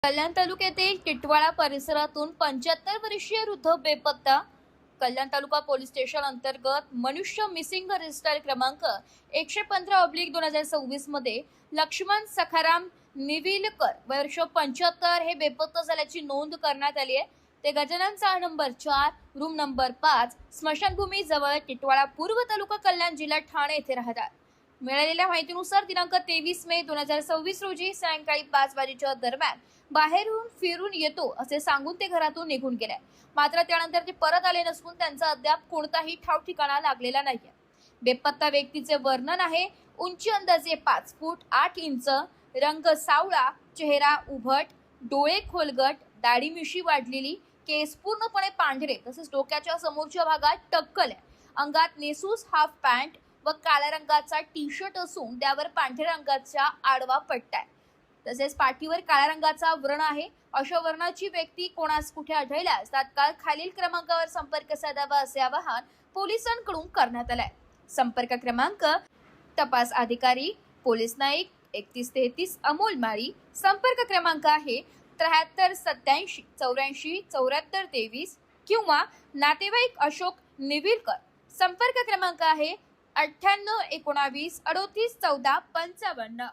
कल्याण तालुक्यातील टिटवाळा परिसरातून 75 वर्षीय वृद्ध बेपत्ता। कल्याण तालुका पोलीस स्टेशन अंतर्गत मनुष्य मिसिंग रजिस्टर क्रमांक 115/2026 मध्ये लक्ष्मण सखाराम निविलकर वर्ष 75 हे बेपत्ता झाल्याची नोंद करण्यात आली आहे। ते गजानन चाळ नंबर 4 रूम नंबर 5 स्मशानभूमी जवळ टिटवाळा पूर्व तालुका कल्याण जिल्हा ठाणे येथे राहतात। मिळालेल्या माहितीनुसार दिनांक 23 मे 2026 रोजी सायंकाळी 5 वाजेच्या दरम्यान बाहेरून फिरून येतो असे सांगून ते घरातून निघून गेले। मात्र त्यानंतर ते परत आले नसून त्यांचा अद्याप कोणताही ठाव ठिकाणा लागलेला नाहीये। बेपत्ता व्यक्तीचे वर्णन आहे उंची अंदाजे 5 फूट 8 इंच, रंग सावळा, चेहरा उभट, डोळे खोलगट, दाढी मिशी वाढलेली, केस पूर्णपणे पांढरे तसेच डोक्याच्या समोरच्या भागात टक्कल आहे। अंगात नेसूस हाफ पॅन्ट व काळ्या रंगाचा टी शर्ट असून त्यावर पांढऱ्या रंगाचा आडवा पट्टा आहे। तसेच पाठीवर काळ्या रंगाचा व्रण आहे। अशा वर्णाची व्यक्ती कोणास कुठे आढळल्यास तात्काळ खालील क्रमांकावर संपर्क साधावा असे आवाहन पोलिसांकडून करण्यात आले आहे। संपर्क क्रमांक तपास अधिकारी पोलीस नाईक 3133 अमोल माळी। संपर्क क्रमांक आहे 73 87 84 74 23 किंवा नातेवाईक अशोक निविलकर। संपर्क क्रमांक आहे 98 19 38 14 55।